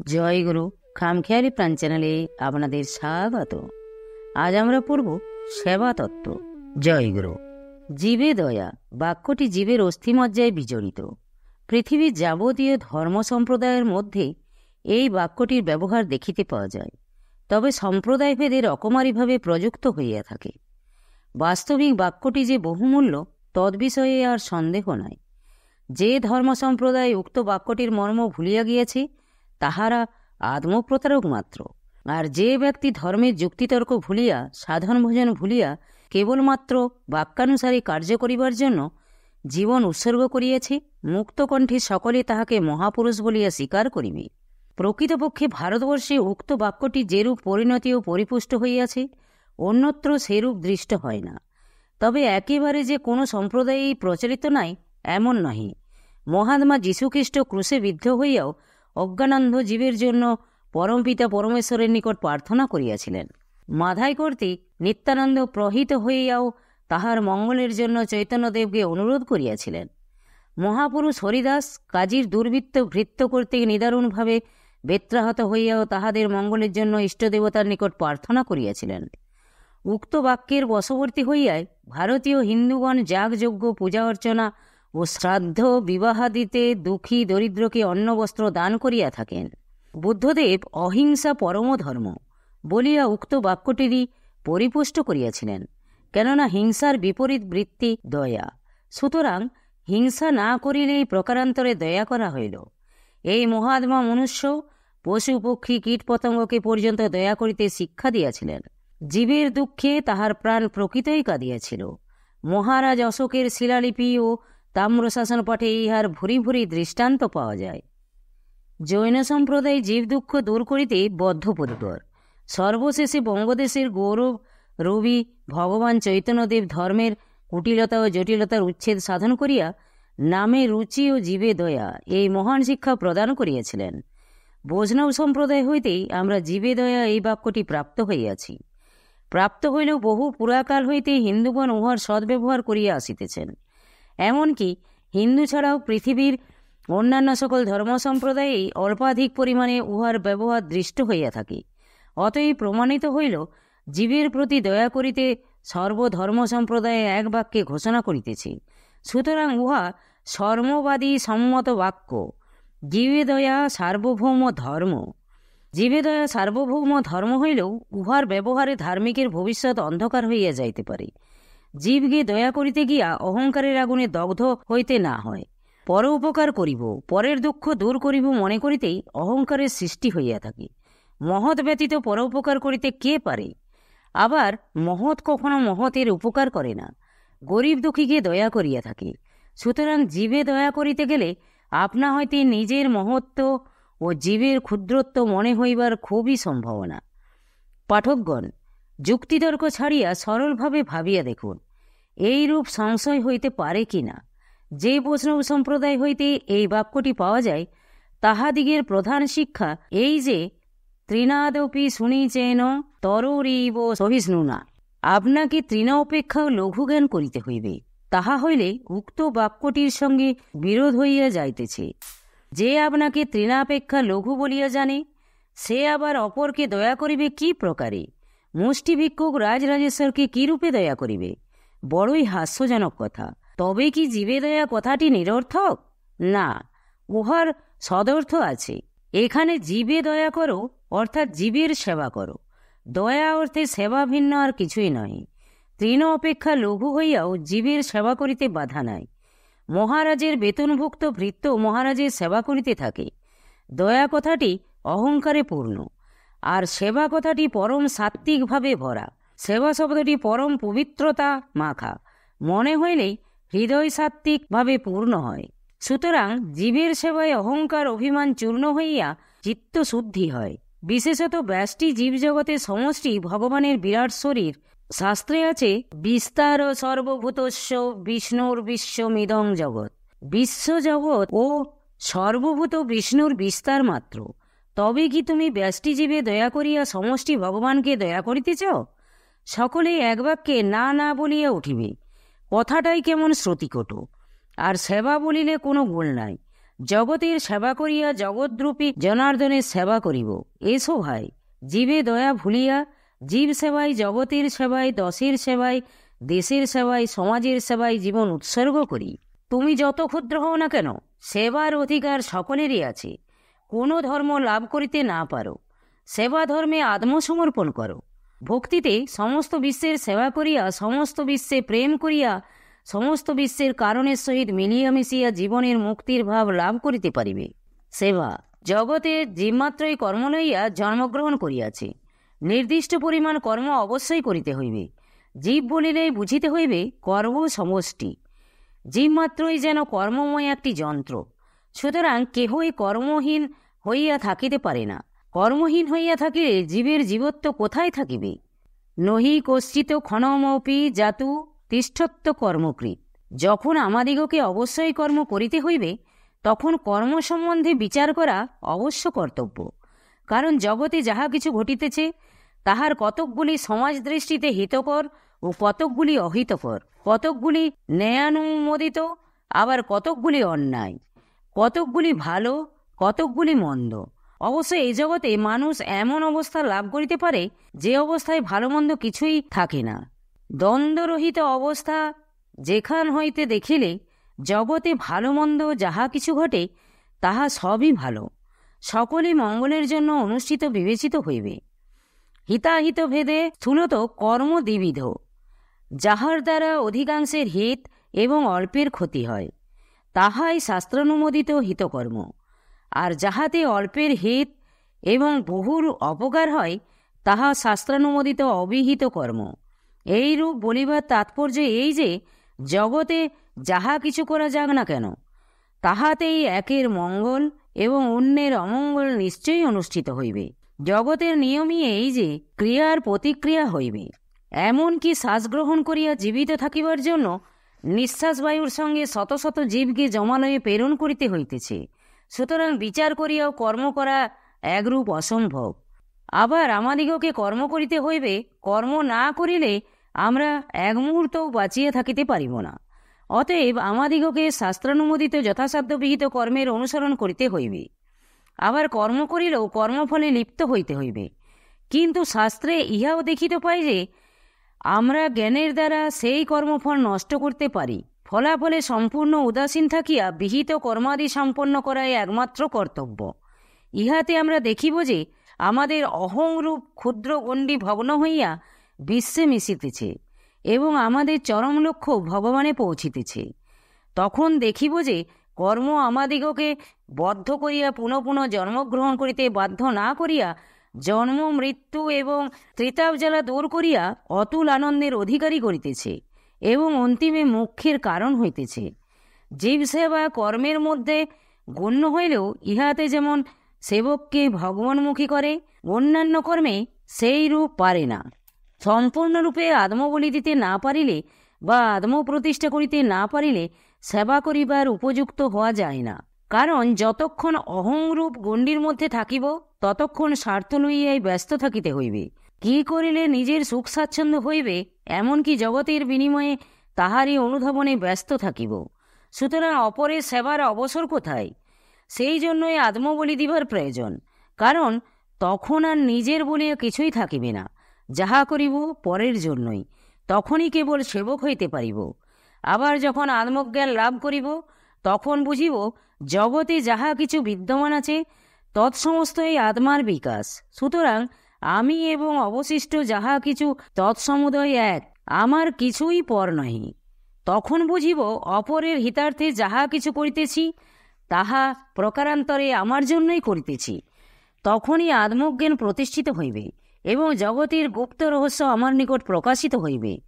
জয় গুরু খামখেয়ালি প্রাণ চ্যানেলে আপনাদের স্বাগত। আজ আমরা পড়ব সেবা তত্ত্ব। জয় গুরু। জীবে দয়া বাক্যটি জীবের অস্থিমজ্জায় বিজড়িত। পৃথিবীর যাবতীয় ধর্ম সম্প্রদায়ের মধ্যে এই বাক্যটির ব্যবহার দেখিতে পাওয়া যায়, তবে সম্প্রদায়ভেদে রকমারিভাবে প্রযুক্ত হইয়া থাকে। বাস্তবিক বাক্যটি যে বহুমূল্য তদ্বিষয়ে আর সন্দেহ নাই। যে ধর্ম সম্প্রদায় উক্ত বাক্যটির মর্ম ভুলিয়া গিয়েছে তাহারা আত্মপ্রতারক মাত্র। আর যে ব্যক্তি ধর্মের যুক্তিতর্ক ভুলিয়া সাধন ভোজন ভুলিয়া কেবলমাত্র বাক্যানুসারে কার্য করিবার জন্য জীবন উৎসর্গ করিয়াছে, মুক্তকণ্ঠে সকলে তাহাকে মহাপুরুষ বলিয়া স্বীকার করিবে। প্রকৃতপক্ষে ভারতবর্ষে উক্ত বাক্যটি যেরূপ পরিণতি ও পরিপুষ্ট হইয়াছে অন্যত্র সেরূপ দৃষ্ট হয় না। তবে একেবারে যে কোনো সম্প্রদায়েই প্রচলিত নাই এমন নহে। মহাত্মা যীশুখ্রিস্ট ক্রুশে বিদ্ধ হইয়াও অজ্ঞানান্ধ জীবের জন্য পরমপিতা পরমেশ্বরের নিকট প্রার্থনা করিয়াছিলেন। মাধাই কর্তৃক নিত্যানন্দ প্রহিত হইয়াও তাহার মঙ্গলের জন্য চৈতন্যদেবকে অনুরোধ করিয়াছিলেন। মহাপুরুষ হরিদাস কাজীর দুর্বৃত্ত ভৃত্য কর্তৃক নিদারুণভাবে বেত্রাহত হইয়াও তাহাদের মঙ্গলের জন্য ইষ্টদেবতার নিকট প্রার্থনা করিয়াছিলেন। উক্ত বাক্যের বশবর্তী হইয়াই ভারতীয় হিন্দুগণ যাগযজ্ঞ পূজা অর্চনা ও শ্রাদ্ধ বিবাহাদিতে দুঃখী দরিদ্রকে অন্ন বস্ত্র দান করিয়া থাকেন। বুদ্ধদেব অহিংসা পরম ধর্ম বলিয়া উক্ত বাক্যটিরই পরিপুষ্ট করিয়াছিলেন, কেননা হিংসার বিপরীত বৃত্তি দয়া। সুতরাং হিংসা না করিলেই প্রকারান্তরে দয়া করা হইল। এই মহাত্মা মনুষ্য পশু পক্ষী কীট পতঙ্গকে পর্যন্ত দয়া করিতে শিক্ষা দিয়াছিলেন। জীবের দুঃখে তাহার প্রাণ প্রকৃতই কাঁদিয়াছিল। মহারাজ অশোকের শিলালিপি ও তাম্রশাসন পাঠে ইহার ভুরি ভুরি দৃষ্টান্ত পাওয়া যায়। জৈন সম্প্রদায় জীব দুঃখ দূর করিতে বদ্ধপরিকর। সর্বশেষে বঙ্গদেশের গৌরব রবি ভগবান চৈতন্যদেব ধর্মের কুটিলতা ও জটিলতার উচ্ছেদ সাধন করিয়া নামে রুচি ও জীবে দয়া এই মহান শিক্ষা প্রদান করিয়াছিলেন। বৈষ্ণব সম্প্রদায় হইতেই আমরা জীবে দয়া এই বাক্যটি প্রাপ্ত হইয়াছি। প্রাপ্ত হইলেও বহু পুরাকাল হইতে হিন্দুগণ উহার সদ্ব্যবহার করিয়া আসিতেছেন। এমনকি হিন্দু ছাড়াও পৃথিবীর অন্যান্য সকল ধর্ম সম্প্রদায়েই অল্পাধিক পরিমাণে উহার ব্যবহার দৃষ্ট হইয়া থাকে। অতএব প্রমাণিত হইল জীবের প্রতি দয়া করিতে সর্বধর্ম সম্প্রদায়ে এক বাক্যে ঘোষণা করিতেছে। সুতরাং উহা সর্ববাদী সম্মত বাক্য। জীবে দয়া সার্বভৌম ধর্ম। জীবে দয়া সার্বভৌম ধর্ম হইলেও উহার ব্যবহারে ধার্মিকের ভবিষ্যৎ অন্ধকার হইয়া যাইতে পারে। জীবকে দয়া করিতে গিয়া অহংকারের আগুনে দগ্ধ হইতে না হয়। পর উপকার করিব, পরের দুঃখ দূর করিব মনে করিতেই অহংকারের সৃষ্টি হইয়া থাকে। মহৎ ব্যতীত পর উপকার করিতে কে পারে? আবার মহৎ কখনো মহতের উপকার করে না, গরিব দুঃখীকে দয়া করিয়া থাকে। সুতরাং জীবে দয়া করিতে গেলে আপনা হইতে নিজের মহত্ব ও জীবের ক্ষুদ্রত্ব মনে হইবার খুবই সম্ভাবনা। পাঠকগণ, যুক্তিতর্ক ছাড়িয়া সরলভাবে ভাবিয়া দেখুন, এইরূপ সংশয় হইতে পারে কি না। যে বৈষ্ণব সম্প্রদায় হইতে এই বাক্যটি পাওয়া যায় তাহাদিগের প্রধান শিক্ষা এই যে তৃণাদপি শুনিচেন তরৈব সহিষ্ণুনা। আপনাকে তৃণ অপেক্ষাও লঘু জ্ঞান করিতে হইবে, তাহা হইলে উক্ত বাক্যটির সঙ্গে বিরোধ হইয়া যাইতেছে। যে আপনাকে তৃণাপেক্ষা লঘু বলিয়া জানে সে আবার অপরকে দয়া করিবে কি প্রকারে? মুষ্টি ভিক্ষুক রাজরাজেশ্বরকে কি রূপে দয়া করিবে? বড়ই হাস্যজনক কথা। তবে কি জীবে দয়া কথাটি নিরর্থক? না, উহার সদর্থ আছে। এখানে জীবে দয়া করো অর্থাৎ জীবের সেবা করো। দয়া অর্থে সেবা ভিন্ন আর কিছুই নয়। তৃণ অপেক্ষা লঘু হইয়াও জীবের সেবা করিতে বাধা নাই। মহারাজের বেতনভুক্ত ভৃত্য মহারাজের সেবা করিতে থাকে। দয়া কথাটি অহংকারে পূর্ণ, আর সেবা কথাটি পরম সাত্ত্বিকভাবে ভরা। সেবা শব্দটি পরম পবিত্রতা মাখা। মনে হইলেই হৃদয় সাত্ত্বিকভাবে পূর্ণ হয়। সুতরাং জীবের সেবায় অহংকার অভিমান চূর্ণ হইয়া চিত্ত শুদ্ধি হয়। বিশেষত ব্যষ্টি জীবজগতের সমষ্টি ভগবানের বিরাট শরীর। শাস্ত্রে আছে বিস্তার সর্বভূতস্য বিষ্ণুর বিশ্বমিদং জগৎ। বিশ্বজগৎ ও সর্বভূত বিষ্ণুর বিস্তার মাত্র। তবে কি তুমি ব্যষ্টিজীবে দয়া করিয়া সমষ্টি ভগবানকে দয়া করিতেছ? সকলেই এক বাক্যে না না বলিয়া উঠিবে। কথাটাই কেমন শ্রুতিকটু। আর সেবা বলিলে কোনো গোল নাই। জগতের সেবা করিয়া জগদ্রূপী জনার্দনের সেবা করিব। এসো ভাই, জীবে দয়া ভুলিয়া জীব সেবায়, জগতের সেবায়, দশের সেবায়, দেশের সেবায়, সমাজের সেবায় জীবন উৎসর্গ করি। তুমি যত ক্ষুদ্র হও না কেন, সেবার অধিকার সকলেরই আছে। কোনো ধর্ম লাভ করিতে না পারো, সেবা ধর্মে আত্মসমর্পণ করো। ভক্তিতে সমস্ত বিশ্বের সেবা করিয়া, সমস্ত বিশ্বে প্রেম করিয়া, সমস্ত বিশ্বের কারণের সহিত মিলিয়া মিশিয়া জীবনের মুক্তির ভাব লাভ করিতে পারিবে। সেবা জগতে জীবমাত্রই কর্ম লইয়া জন্মগ্রহণ করিয়াছে। নির্দিষ্ট পরিমাণ কর্ম অবশ্যই করিতে হইবে। জীব বলিলেই বুঝিতে হইবে কর্ম সমষ্টি। জীবমাত্রই যেন কর্মময় একটি যন্ত্র। সুতরাং কেহই কর্মহীন হইয়া থাকিতে পারে না। কর্মহীন হইয়া থাকিলে জীবের জীবত্ব কোথায় থাকিবে? নহি কশ্চিত ক্ষণমপি জাতু তিষ্ঠত্ব কর্মকৃত। যখন আমাদিগকে অবশ্যই কর্ম করিতে হইবে, তখন কর্ম সম্বন্ধে বিচার করা অবশ্য কর্তব্য। কারণ জগতে যাহা কিছু ঘটিতেছে, তাহার কতকগুলি সমাজ দৃষ্টিতে হিতকর ও কতকগুলি অহিতকর, কতকগুলি ন্যায়ানুমোদিত, আবার কতকগুলি অন্যায়, কতকগুলি ভালো, কতকগুলি মন্দ। অবশ্য এই জগতে মানুষ এমন অবস্থা লাভ করিতে পারে, যে অবস্থায় ভালো মন্দ কিছুই থাকে না। দ্বন্দ্বরহিত অবস্থা যেখান হইতে দেখিলে জগতে ভালো মন্দ যাহা কিছু ঘটে, তাহা সবই ভালো, সকলই মঙ্গলের জন্য অনুষ্ঠিত বিবেচিত হইবে। হিতাহিত ভেদে স্থূলত কর্ম দ্বিবিধ, যাহার দ্বারা অধিকাংশের হিত এবং অল্পের ক্ষতি হয়, তাহাই শাস্ত্রানুমোদিত হিতকর্ম। আর যাহাতে অল্পের হিত এবং বহুর অপকার হয়, তাহা শাস্ত্রানুমোদিত অবিহিত কর্ম। এইরূপ বলিবার তাৎপর্য এই যে, জগতে যাহা কিছু করা যাক না কেন, তাহাতেই একের মঙ্গল এবং অন্যের অমঙ্গল নিশ্চয়ই অনুষ্ঠিত হইবে। জগতের নিয়মই এই যে, ক্রিয়ার প্রতিক্রিয়া হইবে। এমনকি শ্বাসগ্রহণ করিয়া জীবিত থাকিবার জন্য নিঃশ্বাস বায়ুর সঙ্গে শত শত জীবকে জমালয়ে প্রেরণ করিতে হইতেছে। সুতরাং বিচার করিয়াও কর্ম করা একরূপ অসম্ভব। আবার আমাদিগকে কর্ম করিতে হইবে, কর্ম না করিলে আমরা এক মুহূর্তও বাঁচিয়া থাকিতে পারিব না। অতএব আমাদিগকে শাস্ত্রানুমোদিত যথাসাধ্য বিহিত কর্মের অনুসরণ করিতে হইবে। আবার কর্ম করিলেও কর্মফলে লিপ্ত হইতে হইবে। কিন্তু শাস্ত্রে ইহাও দেখিতে পাই যে, আমরা জ্ঞানের দ্বারা সেই কর্মফল নষ্ট করতে পারি। ফলাফলে সম্পূর্ণ উদাসীন থাকিয়া বিহিত কর্মাদি সম্পন্ন করাই একমাত্র কর্তব্য। ইহাতে আমরা দেখিব যে, আমাদের অহংরূপ ক্ষুদ্র গণ্ডি ভগ্ন হইয়া বিশ্বে মিশিতেছে এবং আমাদের চরম লক্ষ্য ভগবানে পৌঁছিতেছে। তখন দেখিব যে, কর্ম আমাদিগকে বদ্ধ করিয়া পুনঃ পুনঃ জন্মগ্রহণ করিতে বাধ্য না করিয়া জন্ম মৃত্যু এবং ত্রিতাপ জ্বালা দূর করিয়া অতুল আনন্দের অধিকারী করিতেছে এবং অন্তিমে মোক্ষের কারণ হইতেছে। জীব সেবা কর্মের মধ্যে গণ্য হইলেও ইহাতে যেমন সেবককে ভগবানমুখী করে, অন্যান্য কর্মে সেই রূপ পারে না। সম্পূর্ণরূপে আত্মবলি দিতে না পারিলে বা আত্মপ্রতিষ্ঠা করিতে না পারিলে সেবা করিবার উপযুক্ত হওয়া যায় না। কারণ যতক্ষণ অহংরূপ গণ্ডির মধ্যে থাকিব, ততক্ষণ স্বার্থ লইয়াই ব্যস্ত থাকিতে হইবে। কি করিলে নিজের সুখ স্বাচ্ছন্দ্য হইবে, এমনকি জগতের বিনিময়ে তাহারই অনুধাবনে ব্যস্ত থাকিব। সুতরাং অপরের সেবার অবসর কোথায়? সেই জন্যই আত্মবলি দিবার প্রয়োজন। কারণ তখন আর নিজের বলিয়া কিছুই থাকিবে না। যাহা করিব পরের জন্যই, তখনই কেবল সেবক হইতে পারিব। আবার যখন আত্মজ্ঞান লাভ করিব, তখন বুঝিব জগতে যাহা কিছু বিদ্যমান আছে, তৎসমস্তই আত্মার বিকাশ। সুতরাং আমি এবং অবশিষ্ট যাহা কিছু তৎসমুদয় এক, আমার কিছুই পর নহি। তখন বুঝিব অপরের হিতার্থে যাহা কিছু করিতেছি, তাহা প্রকারান্তরে আমার জন্যই করিতেছি। তখনই আত্মজ্ঞান প্রতিষ্ঠিত হইবে এবং জগতের গুপ্ত রহস্য আমার নিকট প্রকাশিত হইবে।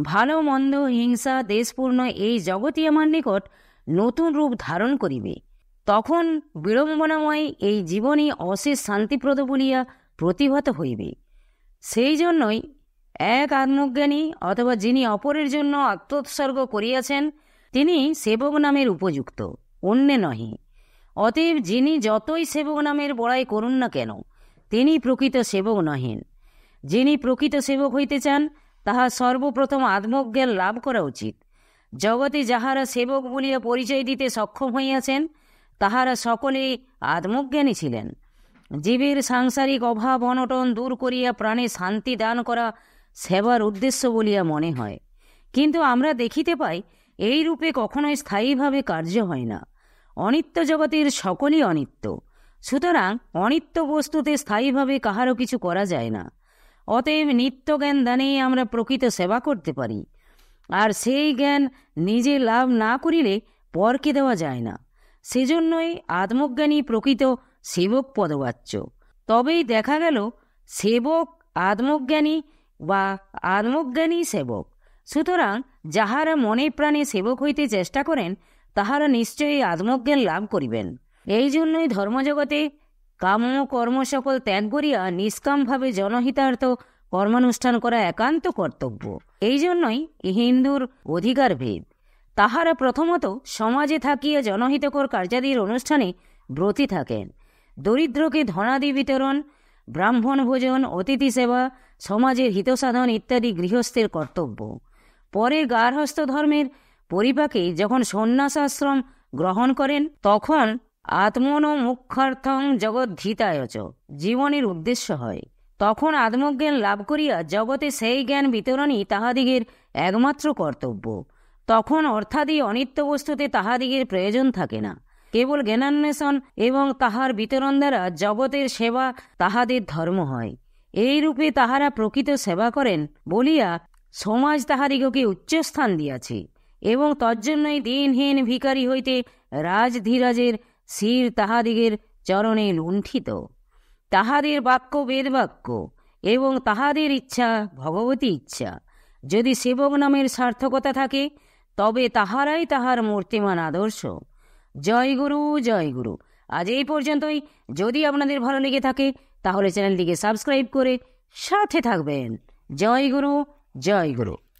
ভালো মন্দ হিংসা দেশপূর্ণ এই জগৎই আমার নিকট নতুন রূপ ধারণ করিবে। তখন বিড়ম্বনাময় এই জীবনই অশেষ শান্তিপ্রদ বলিয়া প্রতিভাত হইবে। সেই জন্যই এক আত্মজ্ঞানী অথবা যিনি অপরের জন্য আত্মোৎসর্গ করিয়াছেন, তিনি সেবক নামের উপযুক্ত, অন্যে নহে। অতএব যিনি যতই সেবক নামের বড়াই করুন না কেন, তিনি প্রকৃত সেবক নহেন। যিনি প্রকৃত সেবক হইতে চান, তাহা সর্বপ্রথম আত্মজ্ঞান লাভ করা উচিত। জগতে যাহারা সেবক বলিয়া পরিচয় দিতে সক্ষম হইয়াছেন, তাহারা সকলে আত্মজ্ঞানী ছিলেন। জীবের সাংসারিক অভাব অনটন দূর করিয়া প্রাণে শান্তি দান করা সেবার উদ্দেশ্য বলিয়া মনে হয়, কিন্তু আমরা দেখিতে পাই এই রূপে কখনোই স্থায়ীভাবে কার্য হয় না। অনিত্য জগতের সকলই অনিত্য, সুতরাং অনিত্য বস্তুতে স্থায়ীভাবে কাহারও কিছু করা যায় না। অতএব নিত্য জ্ঞান দানে আমরা প্রকৃত সেবা করতে পারি, আর সেই জ্ঞান নিজে লাভ না করিলে পরকে দেওয়া যায় না। সেজন্যই আত্মজ্ঞানী প্রকৃত সেবক পদবাচ্য। তবেই দেখা গেল সেবক আত্মজ্ঞানী বা আত্মজ্ঞানী সেবক। সুতরাং যাহারা মনে প্রাণে সেবক হইতে চেষ্টা করেন তাহারা নিশ্চয়ই আত্মজ্ঞান লাভ করিবেন। এই জন্যই ধর্মজগতে কাম্য কর্ম সকল ত্যাগ করিয়া নিষ্কামভাবে জনহিতার্থ কর্মানুষ্ঠান করা একান্ত কর্তব্য। এই জন্যই হিন্দুর অধিকার ভেদ। তাহারা প্রথমত সমাজে থাকিয়া জনহিতকর কার্যাদির অনুষ্ঠানে ব্রতী থাকেন। দরিদ্রকে ধনাদি বিতরণ, ব্রাহ্মণ ভোজন, অতিথি সেবা, সমাজের হিতসাধন ইত্যাদি গৃহস্থের কর্তব্য। পরে গার্হস্থ ধর্মের পরিপাকে যখন সন্ন্যাসাশ্রম গ্রহণ করেন তখন আত্মনো মুখ্যার্থং জগদ্ধিতায়চ জীবনের উদ্দেশ্য হয়। তখন আত্মজ্ঞান লাভ করিয়া জগতে সেই জ্ঞান বিতরণই তাহাদিগের একমাত্র কর্তব্য। তখন অর্থাদি অনিত্য বস্তুতে তাহাদিগের প্রয়োজন থাকে না। কেবল জ্ঞানান্বেষণ এবং তাহার বিতরণ দ্বারা জগতের সেবা তাহাদের ধর্ম হয়। এই রূপে তাহারা প্রকৃত সেবা করেন বলিয়া সমাজ তাহাদিগকে উচ্চস্থান দিয়াছে, এবং তজ্জন্যই দিনহীন ভিখারি হইতে রাজধীরাজের শির তাহাদিগের চরণে লুণ্ঠিত। তাহাদের বাক্য বেদবাক্য এবং তাহাদের ইচ্ছা ভগবতী ইচ্ছা। যদি সেবক নামের সার্থকতা থাকে তবে তাহারাই তাহার মূর্তিমান আদর্শ। জয় গুরু, জয় গুরু। আজ এই পর্যন্তই। যদি আপনাদের ভালো লেগে থাকে তাহলে চ্যানেলটিকে সাবস্ক্রাইব করে সাথে থাকবেন। জয় গুরু, জয় গুরু।